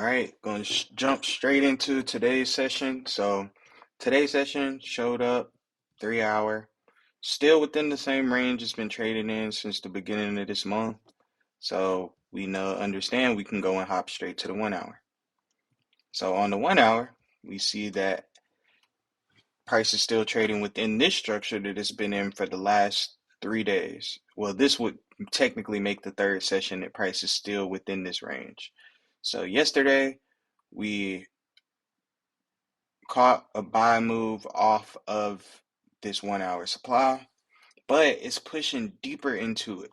All right, going to jump straight into today's session. So, today's session showed up 3 hour, still within the same range it's been trading in since the beginning of this month. So, understand we can go and hop straight to the 1 hour. So, on the 1 hour, we see that price is still trading within this structure that it's been in for the last 3 days. Well, this would technically make the third session that price is still within this range. So, yesterday, we caught a buy move off of this 1 hour supply, but it's pushing deeper into it.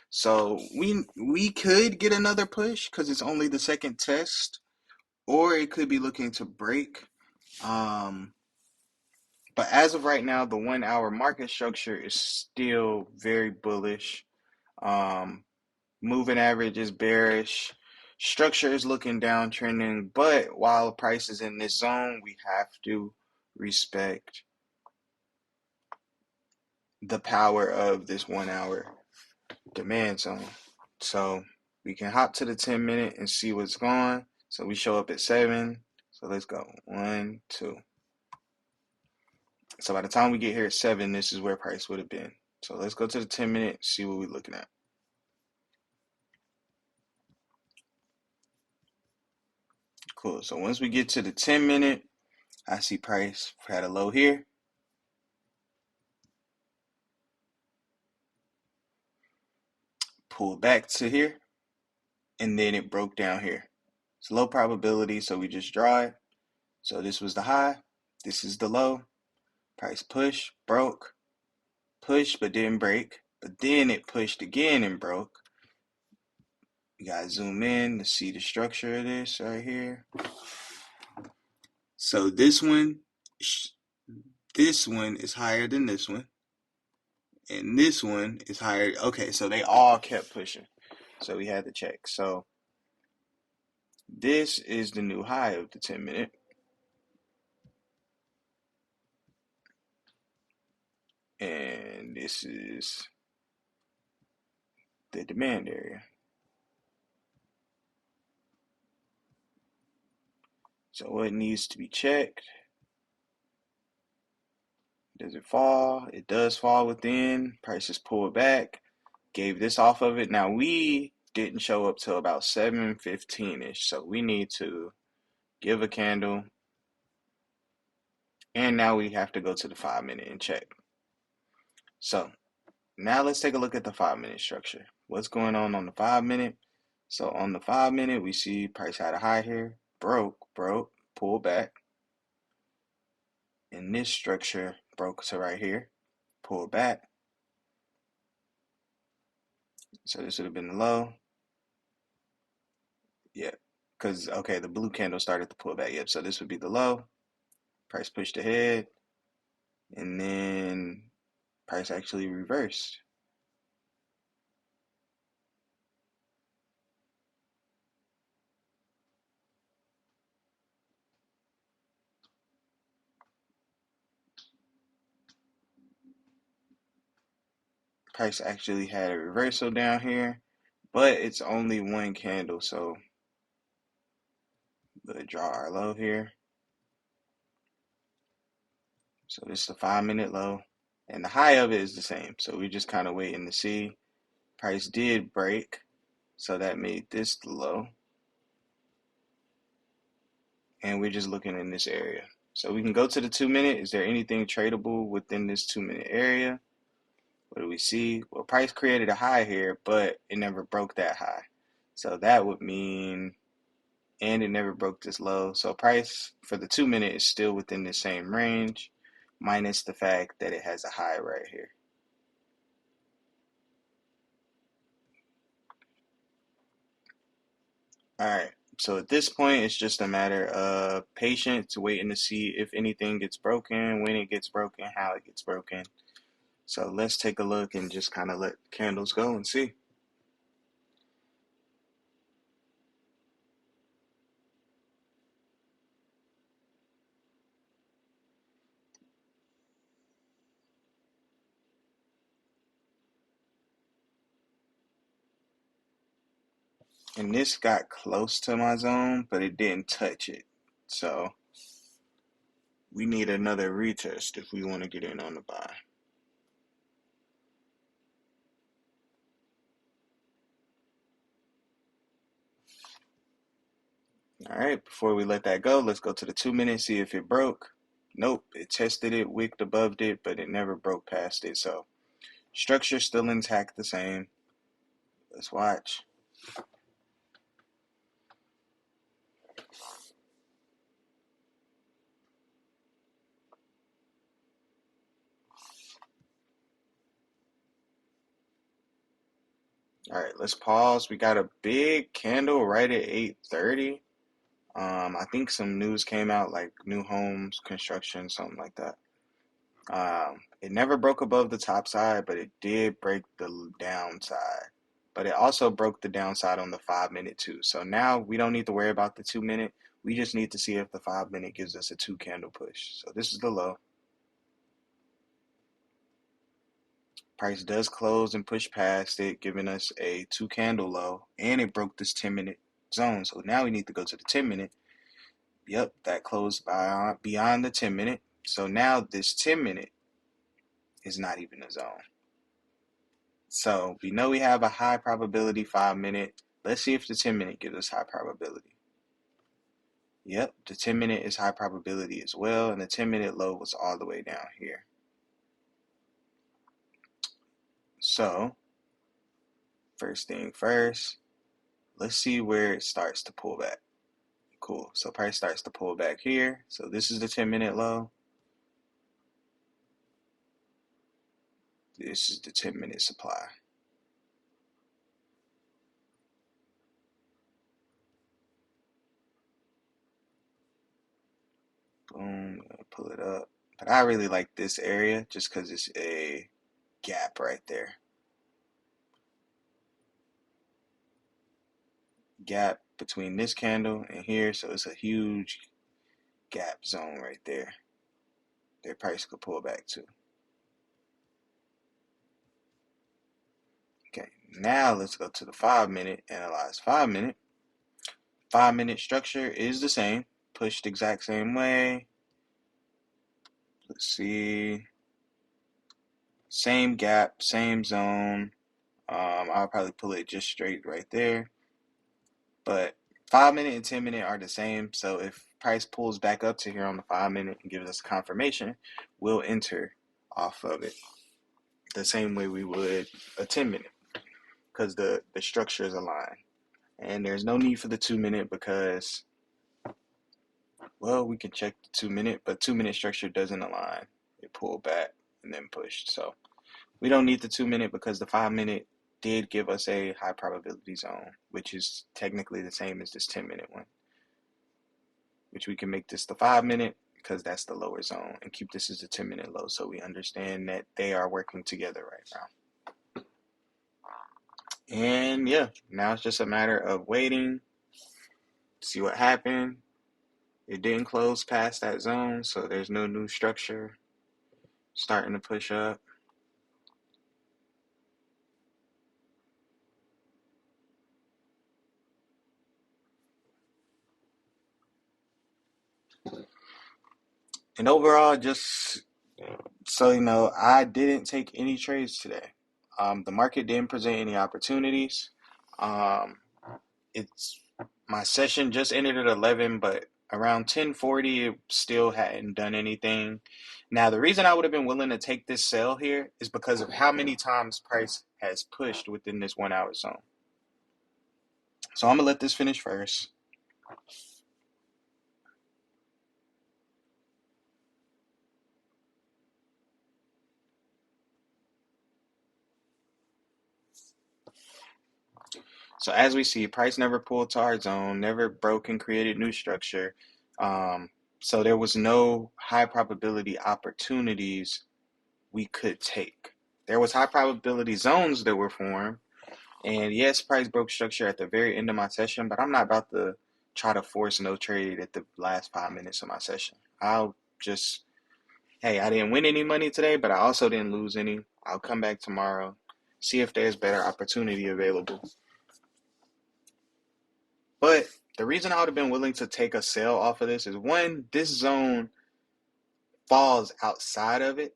So we could get another push because it's only the second test, or it could be looking to break. Um, but as of right now, the 1 hour market structure is still very bullish. Um, Moving average is bearish. Structure is looking downtrending, but while price is in this zone, we have to respect the power of this 1 hour demand zone. So we can hop to the 10 minute and see what's going. So we show up at 7. So let's go. 1, 2. So by the time we get here at 7, this is where price would have been. So let's go to the 10 minute, see what we're looking at. Cool. So once we get to the 10 minute, I see price had a low here. Pull back to here. And then it broke down here. It's low probability, so we just draw it. So this was the high. This is the low. Price push, broke, pushed but didn't break. But then it pushed again and broke. You gotta zoom in to see the structure of this right here. So this one is higher than this one. And this one is higher. Okay, so they all kept pushing. So we had to check. So this is the new high of the 10 minute. And this is the demand area. So what needs to be checked? Does it fall? It does fall within. Prices pulled back. Gave this off of it. Now we didn't show up till about 7:15ish. So we need to give a candle. And now we have to go to the 5 minute and check. So now let's take a look at the 5 minute structure. What's going on the 5 minute? So on the 5 minute, we see price had a high here, broke, pulled back. And this structure broke to right here, pulled back. So this would have been the low. Yep. Because, okay, the blue candle started to pull back. Yep. So this would be the low. Price pushed ahead. And then price actually reversed. Price actually had a reversal down here. But it's only one candle. So we'll draw our low here. So this is the 5 minute low. And the high of it is the same. So we're just kind of waiting to see. Price did break. So that made this the low. And we're just looking in this area. So we can go to the 2 minute. Is there anything tradable within this 2 minute area? What do we see? Well, price created a high here, but it never broke that high. So that would mean, and it never broke this low. So price for the 2 minute is still within the same range, minus the fact that it has a high right here. All right. So at this point, it's just a matter of patience, waiting to see if anything gets broken, when it gets broken, how it gets broken. So let's take a look and just kind of let candles go and see. And this got close to my zone, but it didn't touch it. So we need another retest if we want to get in on the buy. All right, before we let that go, let's go to the 2 minute, see if it broke. Nope, it tested it, wicked above it, but it never broke past it. So structure still intact, the same. Let's watch. All right, let's pause. We got a big candle right at 8:30. I think some news came out like new homes construction, something like that. It never broke above the top side, but it did break the downside. But it also broke the downside on the 5 minute too. So now we don't need to worry about the 2 minute. We just need to see if the 5 minute gives us a two candle push. So this is the low. Price does close and push past it, giving us a two candle low, and it broke this 10 minute zone. So now we need to go to the 10 minute. Yep, that closed beyond the 10 minute. So now this 10 minute is not even a zone. So we know we have a high probability 5 minute. Let's see if the 10 minute gives us high probability. Yep, the 10 minute is high probability as well, and the 10 minute low was all the way down here. So first thing first, let's see where it starts to pull back. Cool. So price starts to pull back here. So this is the 10 minute low. This is the 10 minute supply. Boom, pull it up. But I really like this area just because it's a gap right there. Gap between this candle and here, so it's a huge gap zone right there. Their price could pull back to. Okay, now let's go to the 5 minute, analyze 5 minute. 5 minute structure is the same, pushed exact same way. Let's see, same gap, same zone. I'll probably pull it just straight right there. But 5 minute and 10 minute are the same. So if price pulls back up to here on the 5 minute and gives us confirmation, we'll enter off of it the same way we would a 10 minute because the structure is aligned. And there's no need for the 2 minute because, well, we can check the 2 minute, but 2 minute structure doesn't align. It pulled back and then pushed. So we don't need the 2 minute because the 5 minute did give us a high probability zone, which is technically the same as this 10 minute one, which we can make this the 5 minute because that's the lower zone and keep this as the 10 minute low so we understand that they are working together right now. And yeah, now it's just a matter of waiting, see what happened. It didn't close past that zone, so there's no new structure starting to push up. And overall, just so you know, I didn't take any trades today. The market didn't present any opportunities. Um, it's my session just ended at 11, but around 10:40, it still hadn't done anything. Now, the reason I would have been willing to take this sell here is because of how many times price has pushed within this 1 hour zone. So I'm gonna let this finish first. So as we see, price never pulled to our zone, never broke and created new structure. Um, so there was no high probability opportunities we could take. There was high probability zones that were formed. And yes, price broke structure at the very end of my session, but I'm not about to try to force no trade at the last 5 minutes of my session. I'll just, hey, I didn't win any money today, but I also didn't lose any. I'll come back tomorrow, see if there's better opportunity available. But the reason I would have been willing to take a sell off of this is one, this zone falls outside of it.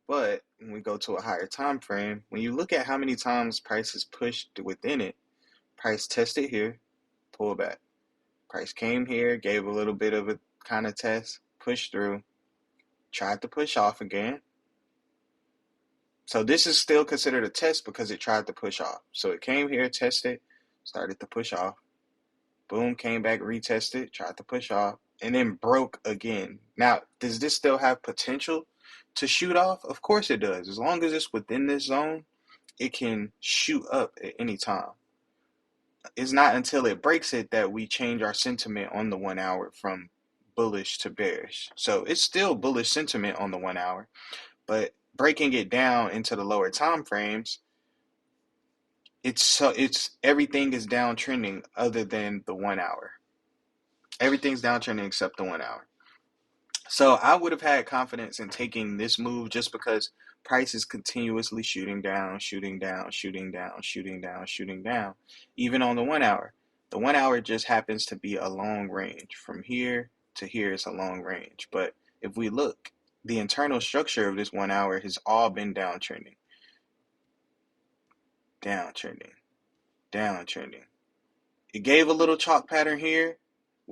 But when we go to a higher time frame, when you look at how many times price is pushed within it, price tested here, pull back. Price came here, gave a little bit of a kind of test, pushed through, tried to push off again. So this is still considered a test because it tried to push off. So it came here, tested, started to push off. Boom, came back, retested, tried to push off, and then broke again. Now, does this still have potential to shoot off? Of course it does. As long as it's within this zone, it can shoot up at any time. It's not until it breaks it that we change our sentiment on the 1 hour from bullish to bearish. So it's still bullish sentiment on the 1 hour, but breaking it down into the lower time frames, it's everything is downtrending other than the 1 hour. Everything's downtrending except the 1 hour. So I would have had confidence in taking this move just because price is continuously shooting down, shooting down, shooting down, shooting down, shooting down, even on the 1 hour. The 1 hour just happens to be a long range. From here to here is a long range. But if we look, the internal structure of this 1 hour has all been downtrending, downtrending, downtrending. It gave a little chalk pattern here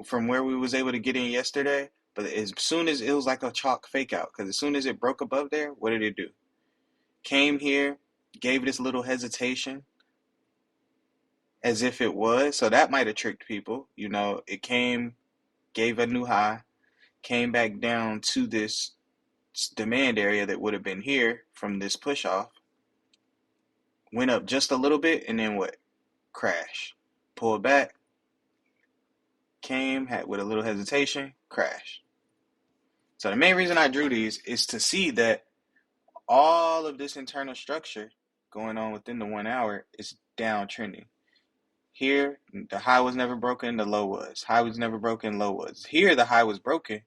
from where we was able to get in yesterday, but as soon as it was like a chalk fake out, because as soon as it broke above there, what did it do? Came here, gave this little hesitation as if it was, so that might have tricked people. It came, gave a new high, came back down to this demand area that would have been here from this push off, went up just a little bit, and then what? Crash. Pulled back, came, had with a little hesitation, crash. So the main reason I drew these is to see that all of this internal structure going on within the 1 hour is downtrending. Here, the high was never broken, the low was. High was never broken, low was. Here, the high was broken,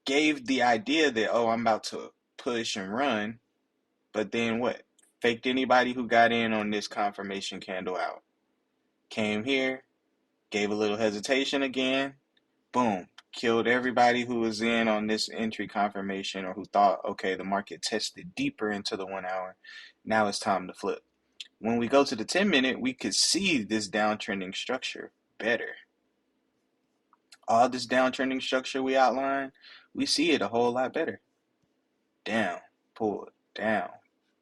gave the idea that, oh, I'm about to push and run, but then what? Faked anybody who got in on this confirmation candle out. Came here, gave a little hesitation again, boom, killed everybody who was in on this entry confirmation or who thought, okay, the market tested deeper into the 1 hour. Now it's time to flip. When we go to the 10-minute, we could see this downtrending structure better. All this downtrending structure we outlined, we see it a whole lot better. Down, pull, down,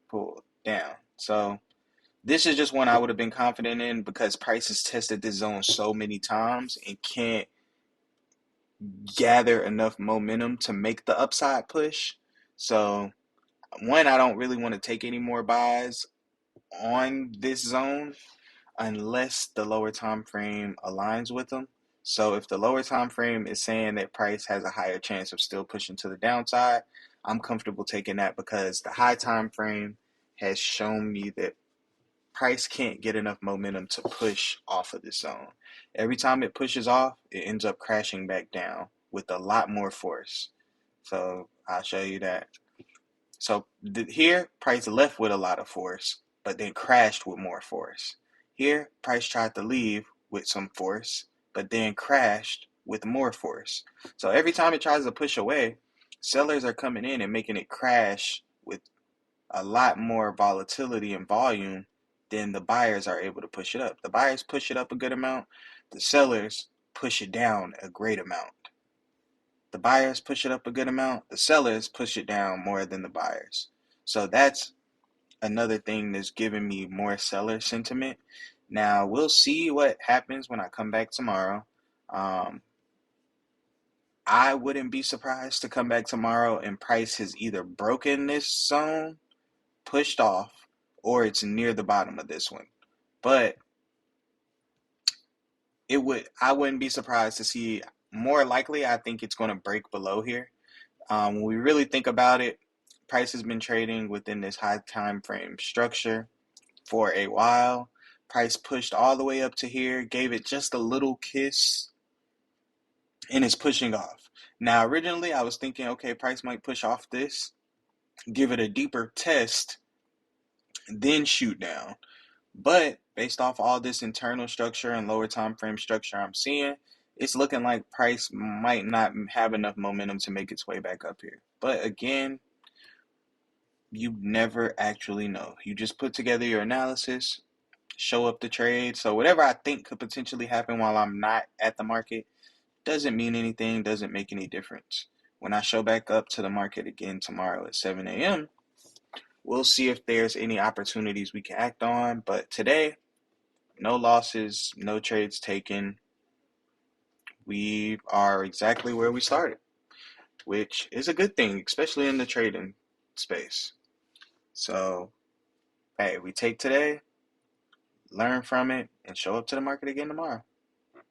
pull, down. So this is just one I would have been confident in because price has tested this zone so many times and can't gather enough momentum to make the upside push. So one, I don't really want to take any more buys on this zone unless the lower time frame aligns with them. So if the lower time frame is saying that price has a higher chance of still pushing to the downside, I'm comfortable taking that because the high time frame has shown me that price can't get enough momentum to push off of this zone. Every time it pushes off, it ends up crashing back down with a lot more force. So I'll show you that. So here, price left with a lot of force, but then crashed with more force. Here, price tried to leave with some force, but then crashed with more force. So every time it tries to push away, sellers are coming in and making it crash with a lot more volatility and volume than the buyers are able to push it up. The buyers push it up a good amount. The sellers push it down a great amount. The buyers push it up a good amount. The sellers push it down more than the buyers. So that's another thing that's giving me more seller sentiment. Now, we'll see what happens when I come back tomorrow. I wouldn't be surprised to come back tomorrow and price has either broken this zone, pushed off, or it's near the bottom of this one. But I wouldn't be surprised to see, more likely, I think it's going to break below here. When we really think about it, price has been trading within this high time frame structure for a while. Price pushed all the way up to here, gave it just a little kiss, and it's pushing off. Now, originally, I was thinking, okay, price might push off this, give it a deeper test, then shoot down. But based off all this internal structure and lower time frame structure I'm seeing, it's looking like price might not have enough momentum to make its way back up here. But again, you never actually know. You just put together your analysis, show up the trade. So whatever I think could potentially happen while I'm not at the market doesn't mean anything, doesn't make any difference. When I show back up to the market again tomorrow at 7 a.m., we'll see if there's any opportunities we can act on. But today, no losses, no trades taken. We are exactly where we started, which is a good thing, especially in the trading space. So, hey, we take today, learn from it, and show up to the market again tomorrow.